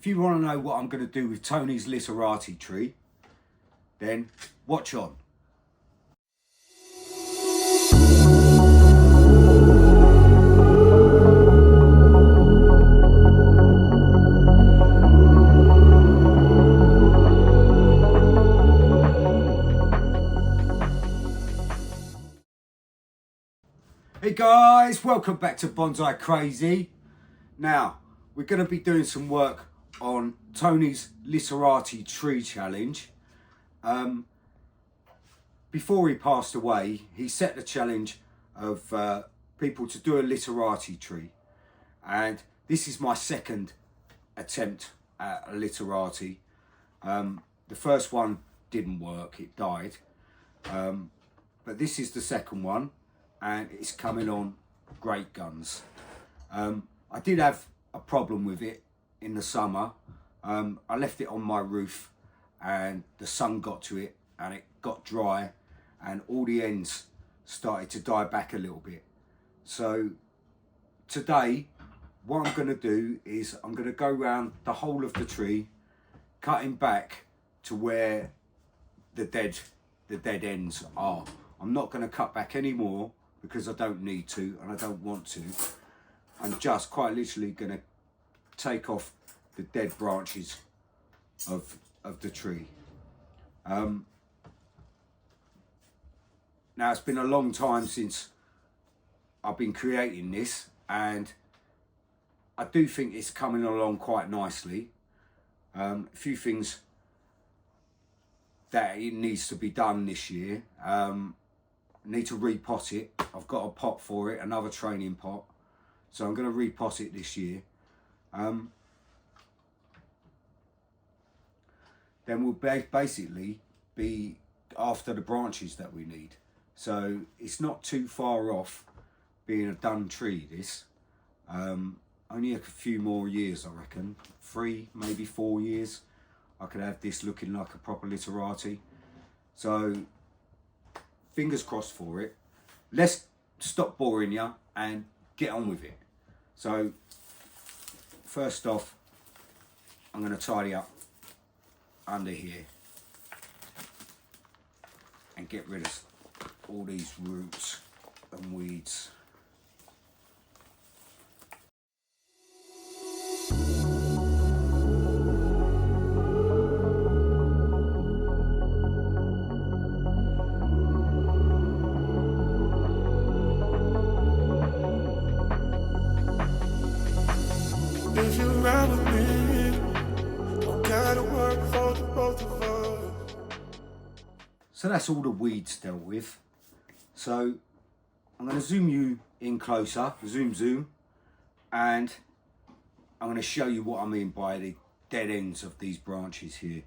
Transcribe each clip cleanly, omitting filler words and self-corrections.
if you want to know what I'm going to do with Tony's Literati tree, then watch on. Hey guys, welcome back to Bonsai Crazy. Now, we're going to be doing some work on Tony's Literati tree challenge. Before he passed away, he set the challenge of people to do a Literati tree. And this is my second attempt at a Literati. The first one didn't work, it died. But this is the second one, and it's coming on great guns. I did have a problem with it in the summer. I left it on my roof and the sun got to it and it got dry and all the ends started to die back a little bit. So today what I'm going to do is I'm going to go around the whole of the tree, cutting back to where the dead ends are. I'm not going to cut back anymore because I don't need to and I don't want to. I'm just quite literally going to take off the dead branches of the tree. Now it's been a long time since I've been creating this, and I do think it's coming along quite nicely. A few things that it needs to be done this year. I need to repot it. I've got a pot for it, another training pot. So I'm going to repot it this year. Then we'll basically be after the branches that we need. So it's not too far off being a done tree, this. Only a few more years, I reckon. 3, maybe 4 years. I could have this looking like a proper Literati. So fingers crossed for it. Let's stop boring you and get on with it. So first off, I'm going to tidy up under here and get rid of all these roots and weeds. If you ride with me, don't gotta work for the both of us. So that's all the weeds dealt with. So I'm going to zoom you in closer, zoom, and I'm going to show you what I mean by the dead ends of these branches here,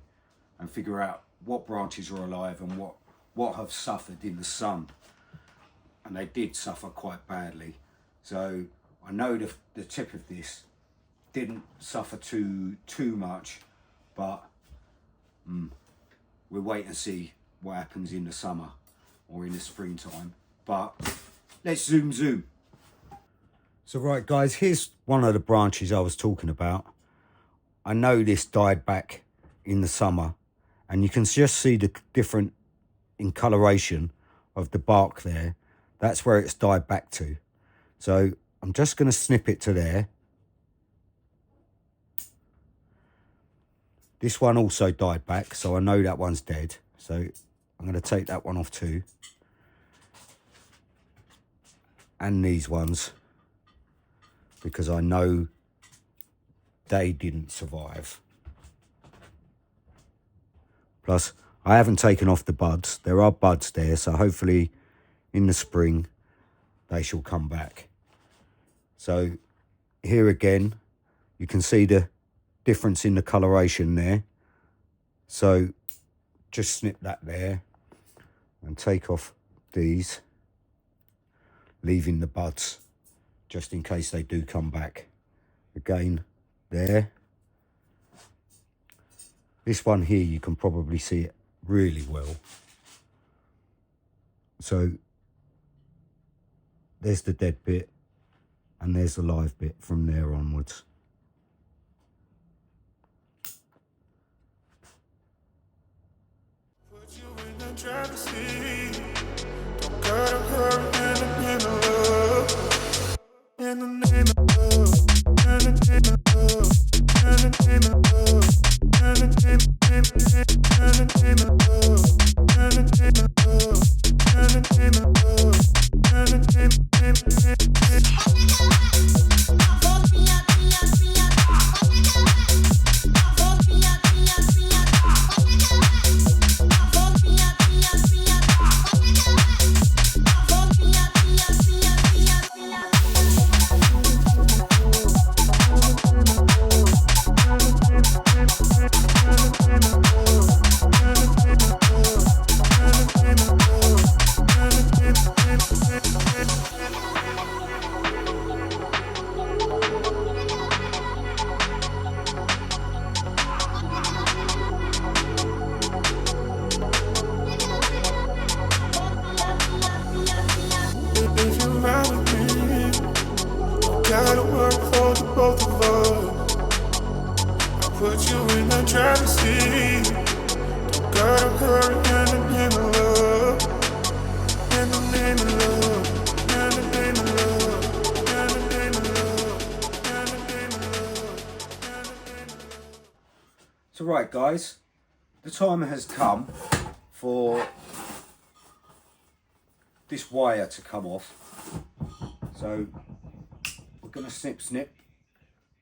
and figure out what branches are alive and what have suffered in the sun. And they did suffer quite badly. So I know the tip of this didn't suffer too much, but we'll wait and see what happens in the summer or in the springtime. But let's zoom. So right guys, here's one of the branches I was talking about. I know this died back in the summer, and you can just see the different in coloration of the bark there. That's where it's died back to. So I'm just going to snip it to there. This one also died back, so I know that one's dead. So I'm going to take that one off too. And these ones, because I know they didn't survive. Plus, I haven't taken off the buds. There are buds there, so hopefully in the spring they shall come back. So here again, you can see the difference in the coloration there. So just snip that there and take off these, leaving the buds just in case they do come back. Again, there. This one here, you can probably see it really well. So there's the dead bit and there's the live bit from there onwards. driving seat. Don't gotta hurry in the name of love. In the name of love. In the name of love. In the name of love. In the name of love. In the name of love. In the name of love. In the name if you ride with me, gotta work for the both of us. I put you in the driver's seat. Don't gotta hurry in the name of love. In the name of love. In the name of love. In the name of love. In the name of love. In the name of love. So right guys, the time has come for this wire to come off. So we're going to snip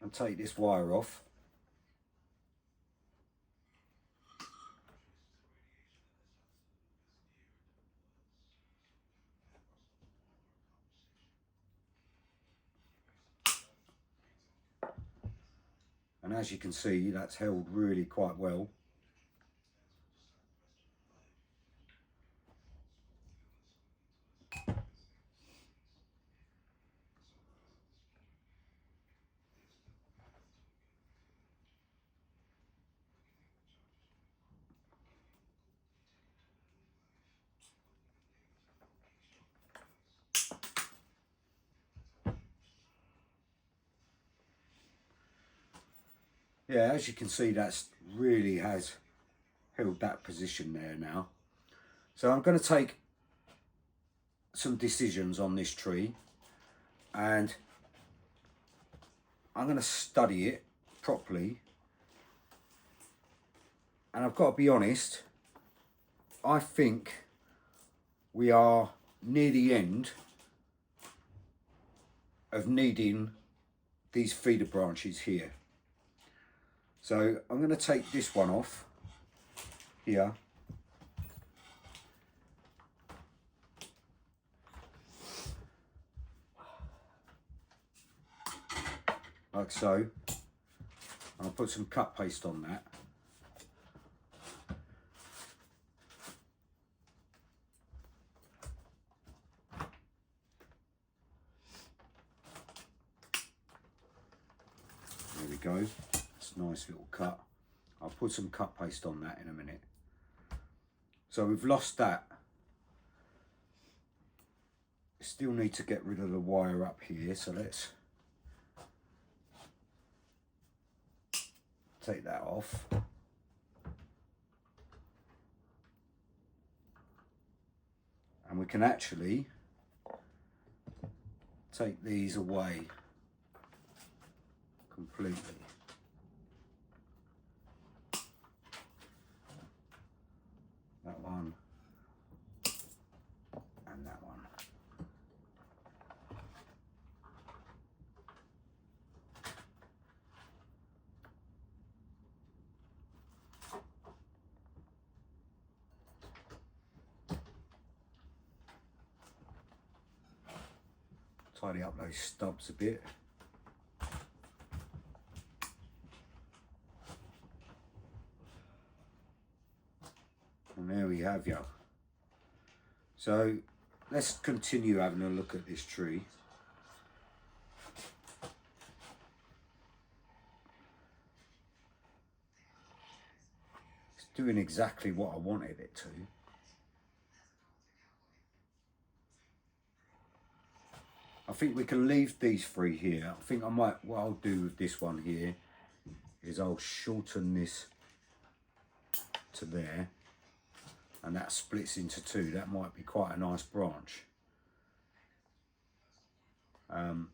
and take this wire off. And as you can see, that's held really quite well. Yeah, as you can see, that's really has held that position there now. So I'm going to take some decisions on this tree and I'm going to study it properly. And I've got to be honest, I think we are near the end of needing these feeder branches here. So I'm going to take this one off here. Like so. I'll put some cut paste on that. There we go. It's a nice little cut. I'll put some cut paste on that in a minute. So we've lost that. Still need to get rid of the wire up here, so let's take that off. And we can actually take these away completely. That one and that one. Tidy up those stubs a bit. And there we have you. So let's continue having a look at this tree. It's doing exactly what I wanted it to. I think we can leave these three here. I think I might, what I'll do with this one here is I'll shorten this to there. and that splits into two. That might be quite a nice branch. And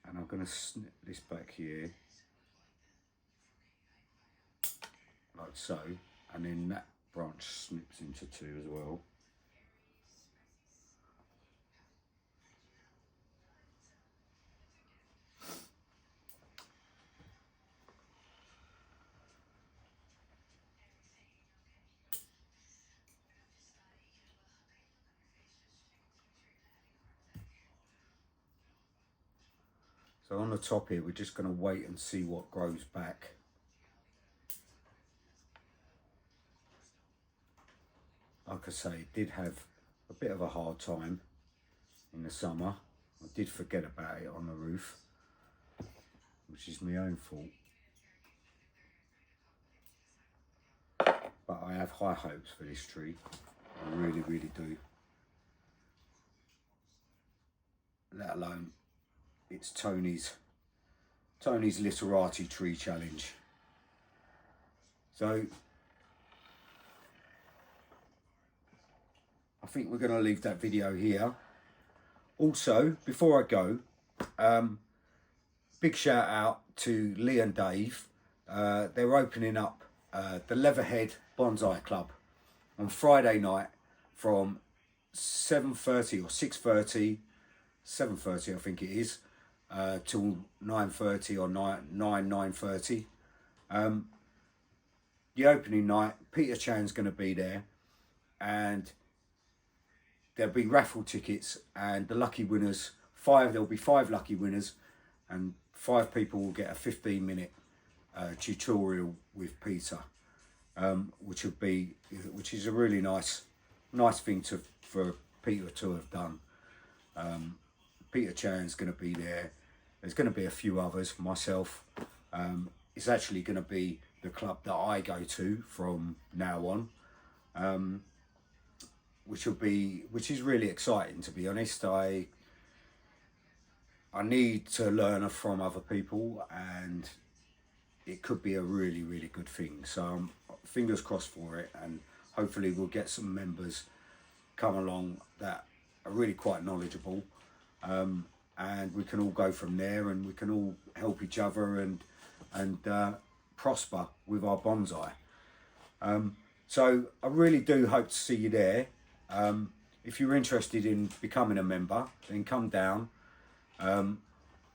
I'm going to snip this back here, like so, and then that branch snips into two as well. So on the top here, we're just going to wait and see what grows back. Like I say, it did have a bit of a hard time in the summer. I did forget about it on the roof, which is my own fault. But I have high hopes for this tree. I really, really do. Let alone it's Tony's Literati tree challenge. So I think we're going to leave that video here. Also, before I go, big shout out to Lee and Dave. They're opening up the Leatherhead Bonsai Club on Friday night from 7:30 or 6:30, 7:30 I think it is, till 9:30 or 9:30. The opening night, Peter Chan's going to be there, and there'll be raffle tickets, and the lucky winners, there'll be 5 lucky winners, and 5 people will get a 15-minute tutorial with Peter, which is a really nice thing for Peter to have done. Peter Chan's going to be there. There's going to be a few others, myself. It's actually going to be the club that I go to from now on, which is really exciting, to be honest. I need to learn from other people, and it could be a really, really good thing. So fingers crossed for it, and hopefully we'll get some members come along that are really quite knowledgeable, and we can all go from there, and we can all help each other and prosper with our bonsai. So I really do hope to see you there. If you're interested in becoming a member, then come down. I'm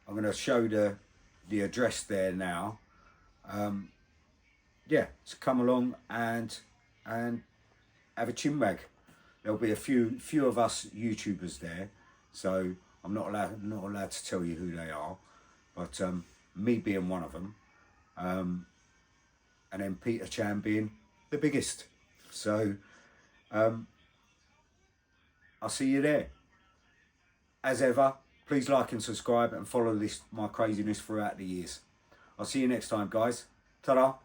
going to show the address there now. Yeah, so come along and have a chinwag. There'll be a few of us YouTubers there, so I'm not allowed to tell you who they are, but me being one of them, and then Peter Chan being the biggest. So I'll see you there. As ever, please like and subscribe and follow my craziness throughout the years. I'll see you next time, guys. Ta-da.